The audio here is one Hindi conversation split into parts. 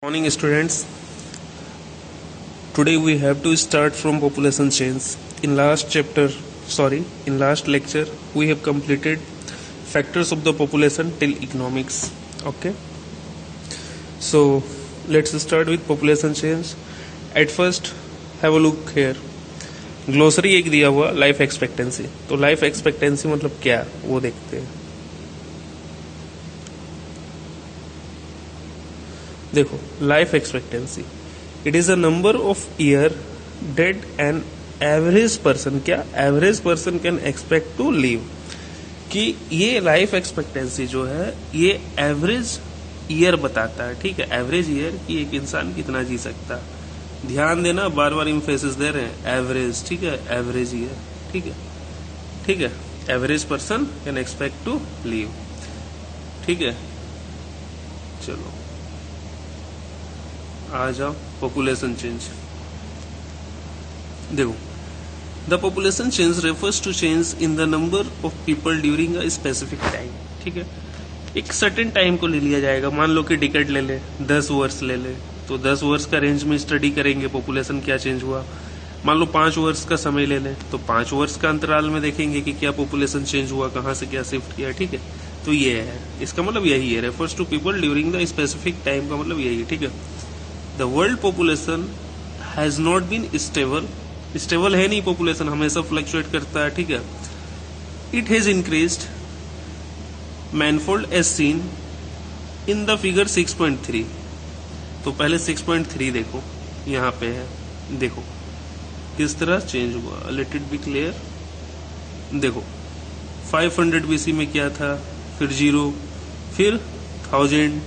Morning students, today we have to start from population change. In last lecture we have completed factors of the population till economics. Okay, so let's start with population change. At first have a look here. Glossary एक दिया हुआ लाइफ एक्सपेक्टेंसी. तो लाइफ एक्सपेक्टेंसी मतलब क्या वो देखते हैं. देखो, life expectancy it is a number of year that an average person, क्या average person can expect to live. कि ये लाइफ एक्सपेक्टेंसी जो है ये एवरेज ईयर बताता है. ठीक है, एवरेज ईयर कि एक इंसान कितना जी सकता है. ध्यान देना, बार बार इम्फेसिस दे रहे हैं एवरेज. ठीक है, एवरेज ईयर. ठीक है, average person can expect to live. ठीक है, चलो आ जाओ. पॉपुलेशन चेंज देखो. The population change refers to change in the number of people during a specific time. ठीक है, एक सर्टेन टाइम को ले लिया जाएगा. मान लो कि डिकेड ले ले, 10 वर्ष ले ले, तो 10 वर्ष का रेंज में स्टडी करेंगे पॉपुलेशन क्या चेंज हुआ. मान लो 5 वर्ष का समय ले ले, तो 5 वर्ष का अंतराल में देखेंगे कि क्या पॉपुलेशन चेंज हुआ, कहाँ से क्या शिफ्ट किया. ठीक है, तो ये है, इसका मतलब यही है. Refers to people during the specific time का मतलब यही है. ठीक है, the world population has not been stable. Stable है नहीं, पॉपुलेशन हमेशा फ्लक्चुएट करता है. ठीक है, it has increased manifold as seen in the figure 6.3. तो पहले 6.3 देखो, यहाँ पे है. देखो किस तरह चेंज हुआ. Let it be clear. देखो 500 BC में क्या था, फिर 0, फिर 1000.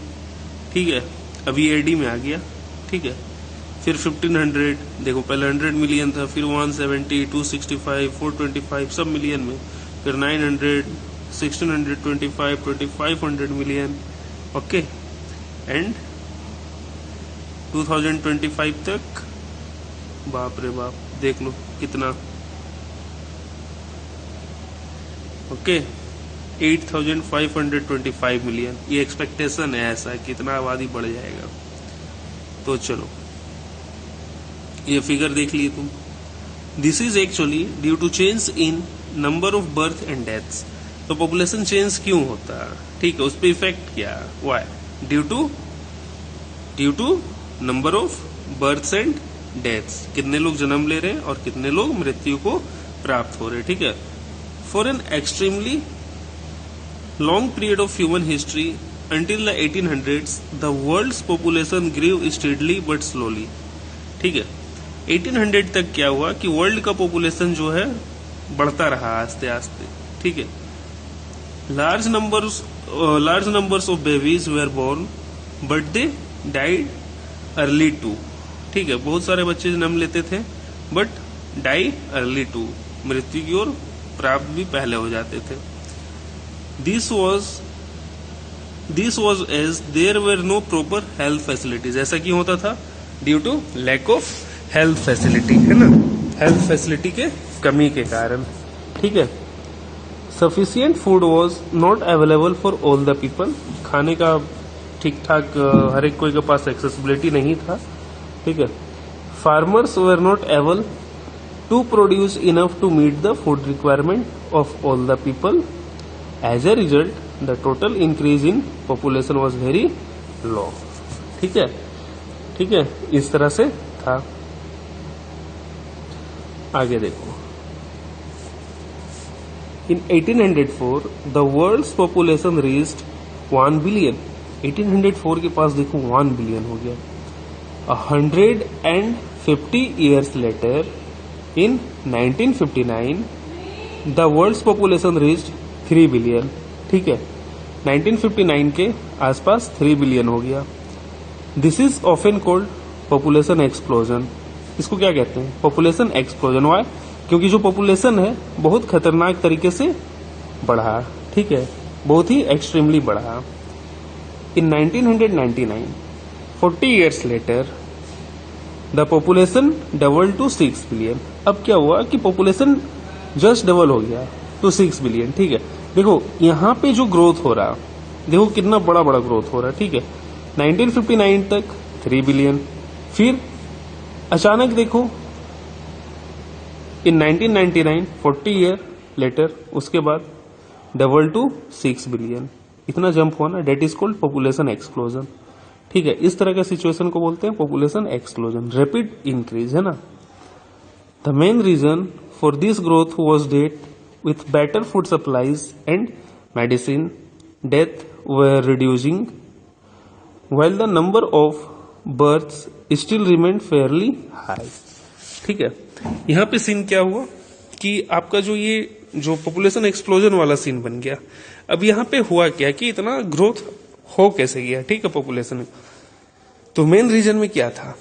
ठीक है, अभी AD में आ गया. ठीक है, फिर 1500. देखो पहले 100 मिलियन था, फिर 170, 265, 425 सब मिलियन में, फिर 900, 1625, 2500 मिलियन. ओके, एंड 2025 तक बाप रे बाप देख लो कितना. Okay, 8525 million. ये एक्सपेक्टेशन है, ऐसा कितना आबादी बढ़ जाएगा. तो चलो ये फिगर देख लिए तुम. This is actually due to change in number of birth and deaths. तो पॉपुलेशन चेंज क्यों होता है. ठीक है, उस पर इफेक्ट क्या, why, due to number of births and deaths. कितने लोग जन्म ले रहे हैं और कितने लोग मृत्यु को प्राप्त हो रहे हैं. ठीक है, for an extremely long period of human history until the 1800s, the world's population grew steadily but slowly. ठीक है, 1800 तक क्या हुआ कि वर्ल्ड का पॉपुलेशन जो है बढ़ता रहा आस्ते आस्ते. ठीक है, large numbers of babies were born but they died early too. ठीक है, बहुत सारे बच्चे जन्म लेते थे बट डाई अर्ली टू, मृत्यु की ओर प्राप्त भी पहले हो जाते थे. This was as there were no proper health facilities. ऐसा क्यों होता था, due to lack of health facility, है ना, हेल्थ फैसिलिटी के कमी के कारण. ठीक है, sufficient food was not available for all the people. खाने का ठीक ठाक हर एक कोई के पास एक्सेसिबिलिटी नहीं था. ठीक है, farmers were not able to produce enough to meet the food requirement of all the people. As a result the total increase in population was very low. ठीक है, इस तरह से था. आगे देखो. In 1804 the world's population reached 1 billion. 1804 के पास देखो 1 बिलियन हो गया. 150 years later, in 1959, the world's population reached 3 billion. ठीक है, 1959 के आसपास 3 बिलियन हो गया. This is often called population explosion. इसको क्या कहते हैं, पॉपुलेशन एक्सप्लोजन. वाई, क्योंकि जो पॉपुलेशन है बहुत खतरनाक तरीके से बढ़ा. ठीक है, बहुत ही एक्सट्रीमली बढ़ा. इन 1999, 40 years later, the population double to 6 billion. अब क्या हुआ कि पॉपुलेशन जस्ट डबल हो गया टू 6 बिलियन. ठीक है, देखो यहाँ पे जो ग्रोथ हो रहा, देखो कितना बड़ा बड़ा ग्रोथ हो रहा है. ठीक है, 1959 तक 3 बिलियन। फिर अचानक देखो इन 1999 40 ईयर लेटर उसके बाद डबल टू 6 बिलियन, इतना जंप हुआ ना, that is called population explosion. ठीक है, इस तरह के सिचुएशन को बोलते हैं पॉपुलेशन एक्सप्लोजन, रैपिड इंक्रीज, है ना। The main reason for this growth was that with better food supplies and medicine, death were reducing while the number of births still remained fairly high। ठीक है, यहां पे सीन क्या हुआ कि आपका जो पॉपुलेशन एक्सप्लोजन वाला सीन बन गया। अब यहां पे हुआ क्या कि इतना ग्रोथ हो कैसे गया, ठीक है, पॉपुलेशन में। तो मेन रीजन में क्या था,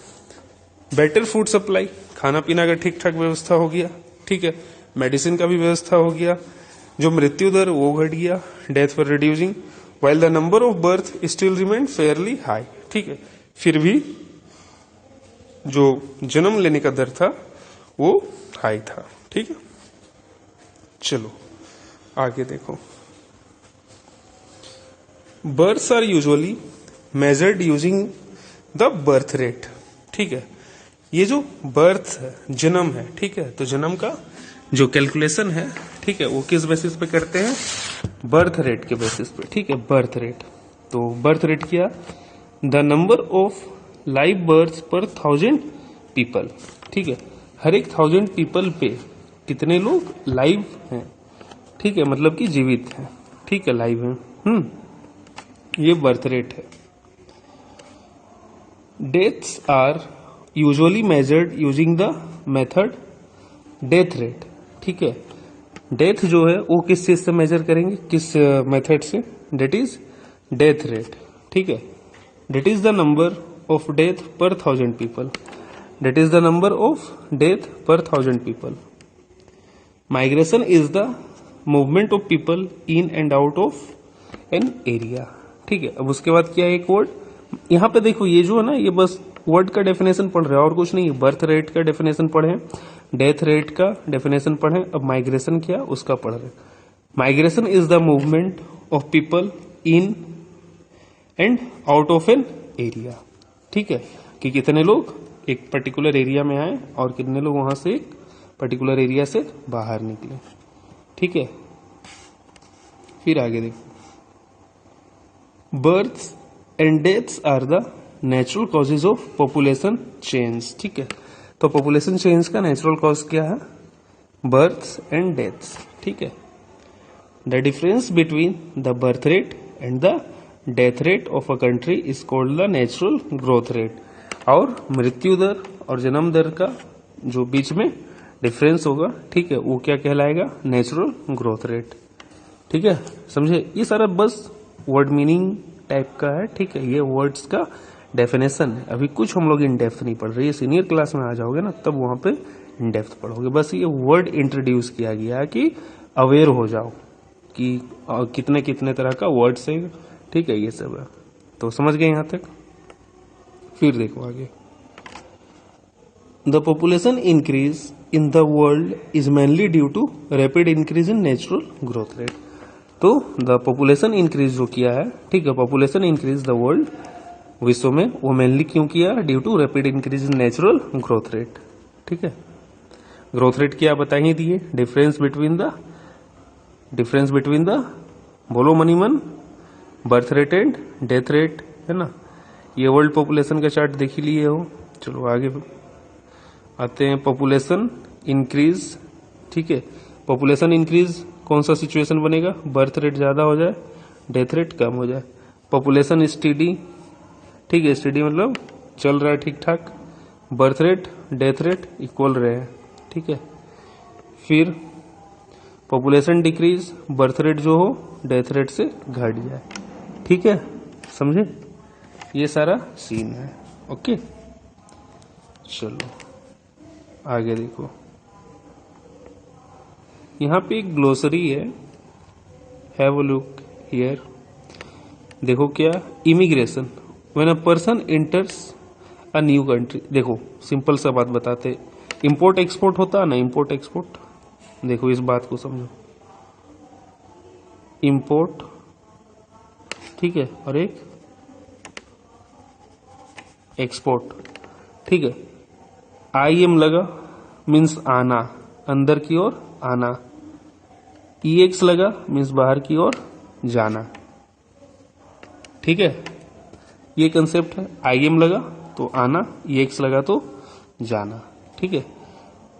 बेटर फूड सप्लाई, खाना पीना का ठीक ठाक व्यवस्था हो गया, ठीक है, मेडिसिन का भी व्यवस्था हो गया, जो मृत्यु दर वो घट गया, death for reducing, while the number of birth still remained fairly high। ठीक है, फिर भी जो जन्म लेने का दर था वो हाई था। ठीक है, चलो आगे देखो। Births are usually measured using the birth rate. ठीक है, ये जो बर्थ है, जन्म है, ठीक है, तो जन्म का जो कैलकुलेशन है, ठीक है, वो किस बेसिस पे करते हैं, बर्थ रेट के बेसिस पे। ठीक है, बर्थ रेट, तो बर्थ रेट क्या, the number of live birth पर 1000 पीपल। ठीक है, हर एक 1000 पीपल पे कितने लोग लाइव हैं, ठीक है, मतलब कि जीवित हैं, ठीक है, लाइव हैं। ये बर्थ रेट है। Deaths are usually measured using the method death rate. ठीक है, डेथ जो है वो किस चीज से मेजर करेंगे, किस मेथड से, डेट इज डेथ रेट। ठीक है, that is the number of death per 1000 people, that is the number of death per 1000 people. Migration is the movement of people in and out of an area. ठीक है, अब उसके बाद क्या है, एक वर्ड यहां पे देखो, ये जो है ना, ये बस वर्ड का डेफिनेशन पढ़ रहे हैं और कुछ नहीं। बर्थ रेट का डेफिनेशन पढ़े, डेथ रेट का डेफिनेशन पढ़े, अब माइग्रेशन क्या उसका पढ़ रहे। Migration is the movement of people in and out of an area. ठीक है, कि कितने लोग एक पर्टिकुलर एरिया में आए और कितने लोग वहां से एक पर्टिकुलर एरिया से बाहर निकले। ठीक है, फिर आगे देखो, births and deaths are the natural causes of population change. ठीक है, तो पॉपुलेशन चेंज का नेचुरल कॉज क्या है, बर्थ्स एंड डेथ्स। ठीक है, the difference between the birth rate and the death rate of a country is called the natural growth rate. और मृत्यु दर और जन्म दर का जो बीच में डिफरेंस होगा, ठीक है, वो क्या कहलाएगा, नेचुरल ग्रोथ रेट। ठीक है, समझे, ये सारा बस वर्ड मीनिंग टाइप का है। ठीक है, ये वर्ड्स का डेफिनेशन है। अभी कुछ हम लोग इन डेप्थ नहीं पढ़ रहे, ये सीनियर क्लास में आ जाओगे ना, तब वहां पे इन डेप्थ पढ़ोगे। बस ये वर्ड इंट्रोड्यूस किया गया कि अवेयर हो जाओ कि कितने कितने तरह का वर्ड्स है। ठीक है, ये सब है, तो समझ गए यहां तक। फिर देखो आगे, the population increase in the world is mainly due to rapid increase in natural growth rate. तो द पॉपुलेशन इंक्रीज जो किया है, ठीक है, पॉपुलेशन इंक्रीज द वर्ल्ड विश्व में, वो मेनली क्यों किया, due to rapid increase in natural growth rate. ठीक है, ग्रोथ रेट क्या बता ही दिए, डिफरेंस बिटवीन द बोलो मनीमन, birth rate and death rate, है ना। ये वर्ल्ड पॉपुलेशन का चार्ट देख ही लिए हो। चलो आगे आते हैं, पॉपुलेशन इंक्रीज। ठीक है, पॉपुलेशन इंक्रीज कौन सा सिचुएशन बनेगा, बर्थ रेट ज्यादा हो जाए, डेथ रेट कम हो जाए। पॉपुलेशन स्टडी, ठीक है, स्टडी मतलब चल रहा है ठीक ठाक, birth rate death rate equal रहे हैं। ठीक है, फिर पॉपुलेशन डिक्रीज, बर्थ रेट जो हो डेथ रेट से घट जाए। ठीक है, समझे, ये सारा सीन है। ओके, चलो आगे देखो, यहां पे एक ग्लोसरी है, हैव अ लुक हियर। देखो क्या, immigration, when a person enters a new country. देखो सिंपल सा बात बताते, इंपोर्ट एक्सपोर्ट होता है ना, इंपोर्ट एक्सपोर्ट, देखो इस बात को समझो, इंपोर्ट, ठीक है, और एक एक्सपोर्ट, ठीक है। IM लगा मीन्स आना, अंदर की ओर आना। EX लगा मीन्स बाहर की ओर जाना, ठीक है। ये कंसेप्ट है। IM लगा तो आना, EX लगा तो जाना, ठीक है।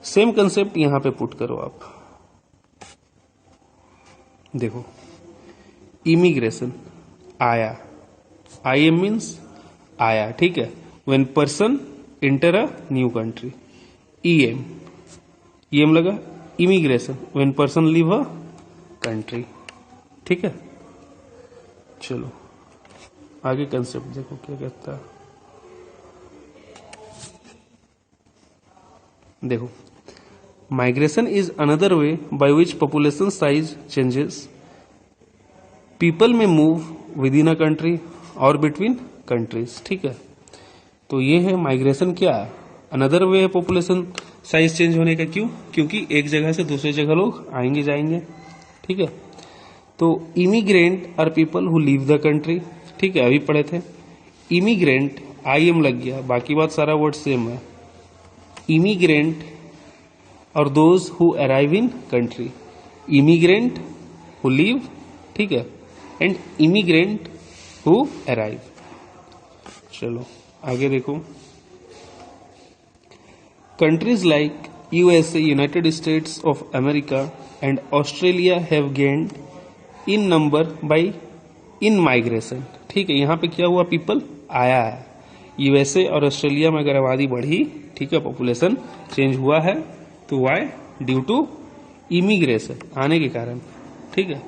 सेम कंसेप्ट यहां पे पुट करो आप। देखो, इमिग्रेशन आया, IM मीन्स आया, ठीक है। When person enter a new country. EM लगा immigration, when person leave a country, ठीक है। चलो आगे कंसेप्ट देखो क्या कहता है। देखो, migration is another way by which population size changes. People may move within a country और बिटवीन कंट्रीज, ठीक है। तो ये है माइग्रेशन, क्या अनदर वे है पॉपुलेशन साइज चेंज होने का। क्यों? क्योंकि एक जगह से दूसरी जगह लोग आएंगे जाएंगे, ठीक है। तो immigrant are people who leave the country, ठीक है, अभी पढ़े थे। इमिग्रेंट IM लग गया, बाकी बात सारा वर्ड सेम है। इमिग्रेंट और those who arrive in country. Immigrant who leave, ठीक है, एंड इमिग्रेंट हु अराइव। चलो आगे देखो। Countries like USA, United states of America and Australia have gained in number by in migration, ठीक है। यहां पे क्या हुआ? पीपल आया है। USA और ऑस्ट्रेलिया में अगर आबादी बढ़ी, ठीक है, पॉपुलेशन चेंज हुआ है, तो वाई? ड्यू टू इमिग्रेशन, आने के कारण, ठीक है।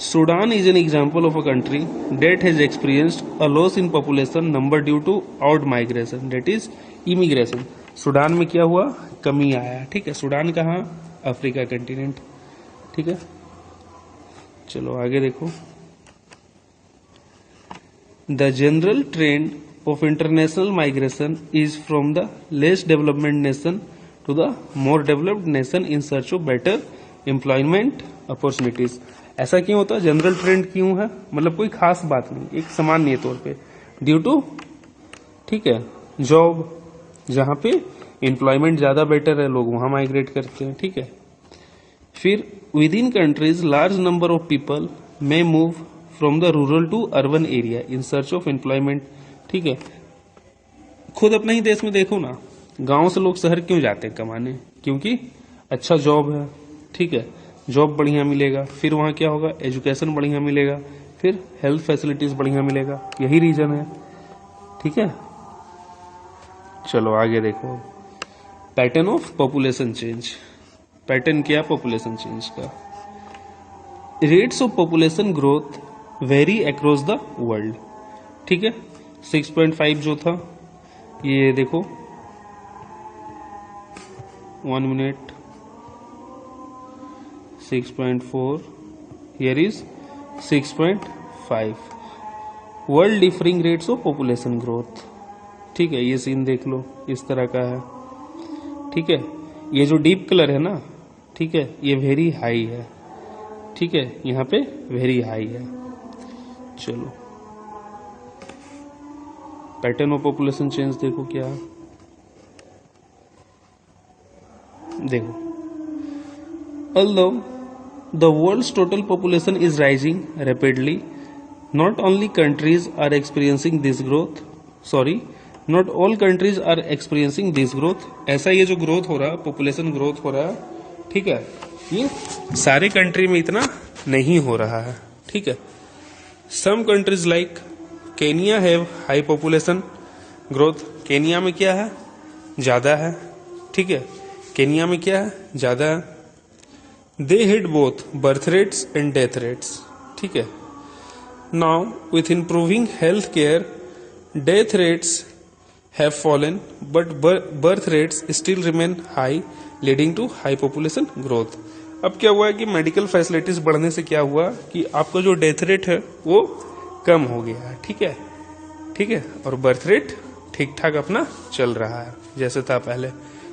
Sudan is an example of a country that has experienced a loss in population number due to out migration, that is immigration. Sudan में क्या हुआ? कमी आया, ठीक है। सूडान कहाँ? अफ्रीका कंटिनेंट, ठीक है। चलो आगे देखो। The general trend of international migration is from the less developed nation to the more developed nation in search of better employment opportunities. ऐसा क्यों होता है? जनरल ट्रेंड क्यों है? मतलब कोई खास बात नहीं, एक सामान्य तौर पे, ड्यू टू, ठीक है, जॉब, जहां पे एम्प्लॉयमेंट ज्यादा बेटर है, लोग वहां माइग्रेट करते हैं, ठीक है। फिर within countries large number of people may move from the rural to urban area in search of employment, ठीक है। खुद अपने ही देश में देखो ना, गांव से लोग शहर क्यों जाते हैं कमाने? क्योंकि अच्छा जॉब है, ठीक है, जॉब बढ़िया मिलेगा, फिर वहां क्या होगा? एजुकेशन बढ़िया मिलेगा, फिर हेल्थ फैसिलिटीज बढ़िया मिलेगा, यही रीजन है, ठीक है। चलो आगे देखो। Pattern of population change. Pattern क्या? पॉपुलेशन चेंज का। Rates of population growth vary across the world, ठीक है। 6.5 जो था, ये देखो, 1 minute, 6.4, here is 6.5. World differing rates of population growth, ठीक है। ये सीन देख लो, इस तरह का है, ठीक है। ये जो डीप कलर है ना, ठीक है, ये वेरी हाई है, ठीक है, यहां पे वेरी हाई है। चलो पैटर्न ऑफ पॉपुलेशन चेंज देखो क्या, देखो। Although the world's total population is rising rapidly, not only countries are experiencing this growth, not all countries are experiencing this growth. ऐसा ये जो ग्रोथ हो रहा है, पॉपुलेशन ग्रोथ हो रहा है, ठीक है, ये सारे कंट्री में इतना नहीं हो रहा है, ठीक है। Some countries like Kenya have high population growth. Kenya में क्या है? ज्यादा है, ठीक है, केनिया में क्या है? ज्यादा है। They hit both birth rates and death rates, ठीक है। Now with improving health care, death rates have fallen, but birth rates still remain high, leading to high population growth. अब क्या हुआ है कि मेडिकल फैसिलिटीज बढ़ने से क्या हुआ कि आपका जो डेथ रेट है वो कम हो गया है, ठीक है, ठीक है, और बर्थ रेट ठीक ठाक अपना चल रहा है जैसे था पहले।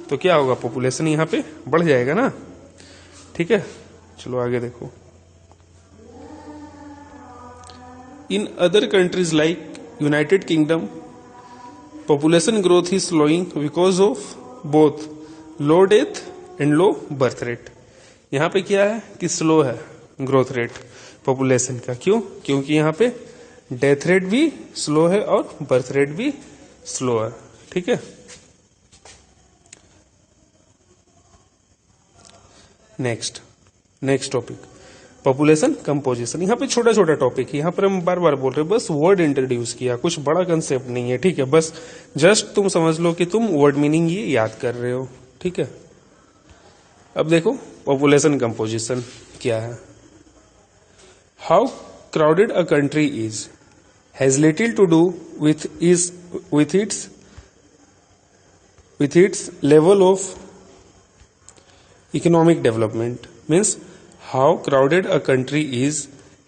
तो क्या होगा? पॉपुलेशन यहाँ पे बढ़ जाएगा ना, ठीक है। चलो आगे देखो। In other countries like United kingdom, population growth is slowing because of both low death and low birth rate. यहाँ पे क्या है कि स्लो है ग्रोथ रेट पॉपुलेशन का। क्यों? क्योंकि यहाँ पे डेथ रेट भी स्लो है और बर्थ रेट भी स्लो है। ठीक है, नेक्स्ट टॉपिक पॉपुलेशन कंपोजिशन। यहाँ पे छोटा छोटा टॉपिक है, यहाँ पर हम बार बार बोल रहे हैं, बस वर्ड इंट्रोड्यूस किया, कुछ बड़ा कंसेप्ट नहीं है। ठीक है, बस जस्ट तुम समझ लो कि तुम वर्ड मीनिंग ये याद कर रहे हो। ठीक है, अब देखो पॉपुलेशन कंपोजिशन क्या है। How crowded a country is has little to do with its level of economic development. Means how crowded a country is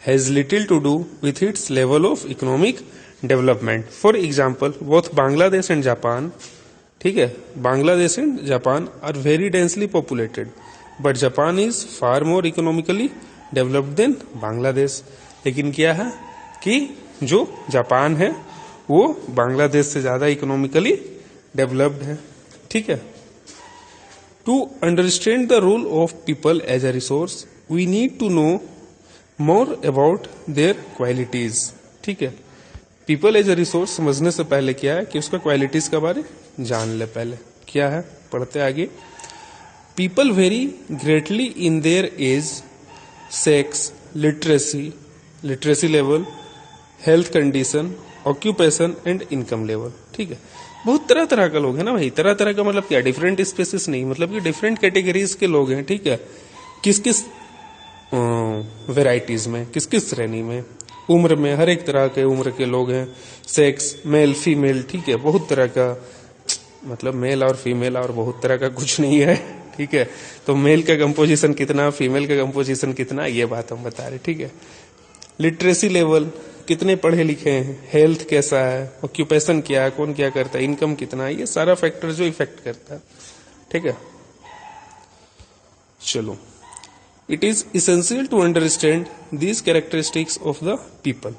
has little to do with its level of economic development. For example, both Bangladesh and Japan, ठीक है, Bangladesh and Japan are very densely populated, but Japan is far more economically developed than Bangladesh. लेकिन क्या है कि जो जापान है वो बांग्लादेश से ज्यादा इकोनॉमिकली डेवलप्ड है। ठीक है, to understand the role of people as a resource we need to know more about their qualities. ठीक है, पीपल एज अ रिसोर्स समझने से पहले क्या है कि उसका क्वालिटीज के बारे जान ले। पहले क्या है, पढ़ते आगे। People vary greatly in their age, sex, literacy level, health condition, occupation and income level. ठीक है, बहुत तरह तरह का लोग है ना भाई। तरह तरह का मतलब क्या, डिफरेंट स्पेसिस नहीं, मतलब कि डिफरेंट कैटेगरीज के लोग हैं। ठीक है, किस किस वेराइटीज में, किस किस श्रेणी में, उम्र में, हर एक तरह के उम्र के लोग हैं। सेक्स, मेल फीमेल, ठीक है, बहुत तरह का, मतलब मेल और फीमेल और बहुत तरह का कुछ नहीं है। ठीक है, तो मेल का कंपोजिशन कितना, फीमेल का कंपोजिशन कितना, ये बात हम बता रहे। ठीक है, लिटरेसी लेवल, कितने पढ़े लिखे हैं, हेल्थ कैसा है, ऑक्यूपेशन क्या है, कौन क्या करता है, इनकम कितना है, ये सारा फैक्टर जो इफेक्ट करता है। ठीक है, चलो, it is essential to understand these characteristics of the people.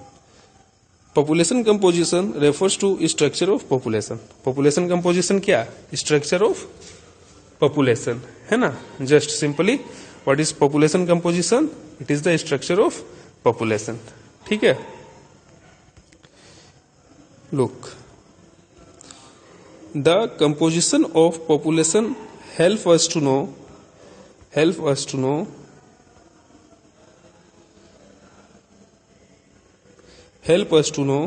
Population composition refers to structure of population. Population composition क्या, स्ट्रक्चर ऑफ पॉपुलेशन है ना। Just simply what is population composition, it is the structure of population. ठीक है, look, the composition of population help us to know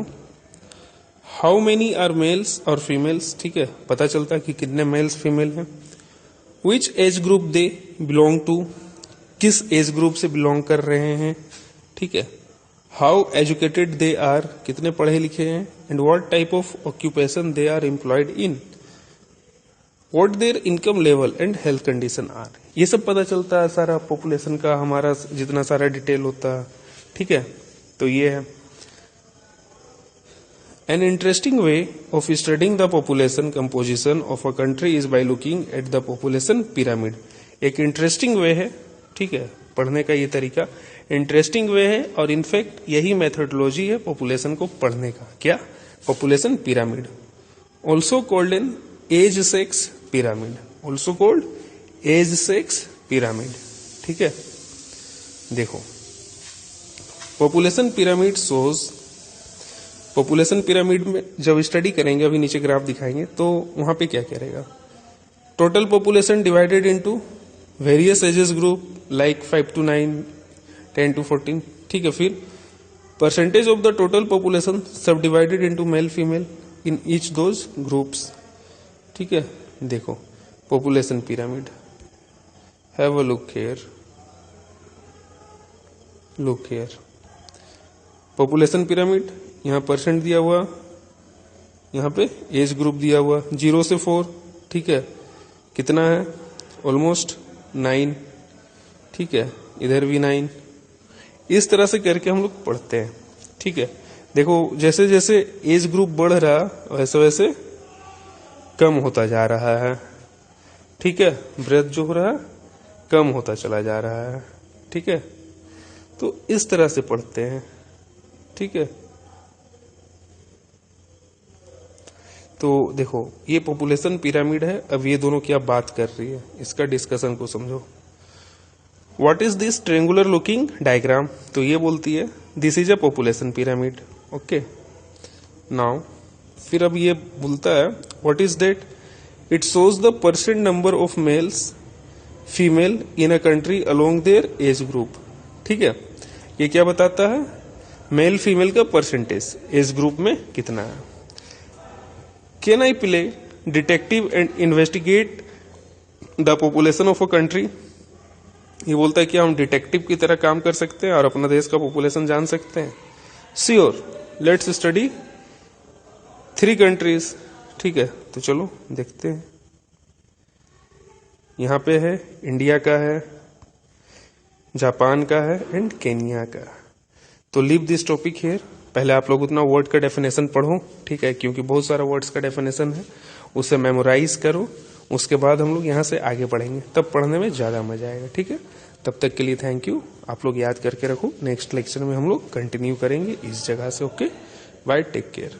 how many are males or females। ठीक है, पता चलता है कि कितने मेल्स फीमेल हैं। which age group they belong to, किस एज ग्रुप से बिलोंग कर रहे हैं। ठीक है, हाउ एजुकेटेड दे आर, कितने पढ़े लिखे हैं, and what type of occupation they are employed in, what their income level and health condition are. ये सब पता चलता है सारा पॉपुलेशन का, हमारा जितना सारा डिटेल होता है। ठीक है, तो ये है। An interesting way of studying the population composition of a country is by looking at the population pyramid. एक इंटरेस्टिंग वे है, ठीक है, पढ़ने का ये तरीका इंटरेस्टिंग वे है, और इनफैक्ट यही मेथोडोलॉजी है पॉपुलेशन को पढ़ने का। क्या, population pyramid, also called an age sex pyramid, also called age sex pyramid. ठीक है, देखो population pyramid shows, population pyramid में जब स्टडी करेंगे, अभी नीचे ग्राफ दिखाएंगे, तो वहां पे क्या करेगा, total population divided into various ages group like 5 to 9, 10 to 14। ठीक है, फिर percentage of the total population subdivided into male female in each those groups. ठीक है, देखो population pyramid, have a look here, look here, population pyramid, यहाँ परसेंट दिया हुआ, यहाँ पे एज ग्रुप दिया हुआ 0 से 4। ठीक है, कितना है, ऑलमोस्ट 9। ठीक है, इधर भी 9। इस तरह से करके हम लोग पढ़ते हैं। ठीक है, देखो जैसे जैसे एज ग्रुप बढ़ रहा वैसे वैसे कम होता जा रहा है। ठीक है, ब्रेथ जो हो रहा है कम होता चला जा रहा है। ठीक है, तो इस तरह से पढ़ते हैं। ठीक है, तो देखो ये पॉपुलेशन पिरामिड है, अब ये दोनों क्या बात कर रही है, इसका डिस्कशन को समझो। What is this triangular looking diagram, तो ये बोलती है this is a population pyramid. Okay, now फिर अब ये बोलता है what is that, it shows the percent number of males female in a country along their age group. ठीक है, ये क्या बताता है, मेल फीमेल का परसेंटेज एज ग्रुप में कितना है। Can I play detective and investigate the population of a country, ये बोलता है कि हम डिटेक्टिव की तरह काम कर सकते हैं और अपना देश का पॉपुलेशन जान सकते हैं। Sure, let's study 3 countries. ठीक है, तो चलो देखते हैं। यहां पे है इंडिया का है, जापान का है एंड केनिया का। तो लीव दिस टॉपिक हियर। पहले आप लोग उतना वर्ड का डेफिनेशन पढ़ो, ठीक है, क्योंकि बहुत सारा वर्ड्स का डेफिनेशन है, उसे मेमोराइज करो। उसके बाद हम लोग यहाँ से आगे पढ़ेंगे, तब पढ़ने में ज्यादा मजा आएगा। ठीक है, तब तक के लिए थैंक यू। आप लोग याद करके रखो, नेक्स्ट लेक्चर में हम लोग कंटिन्यू करेंगे इस जगह से। Okay, bye, take care.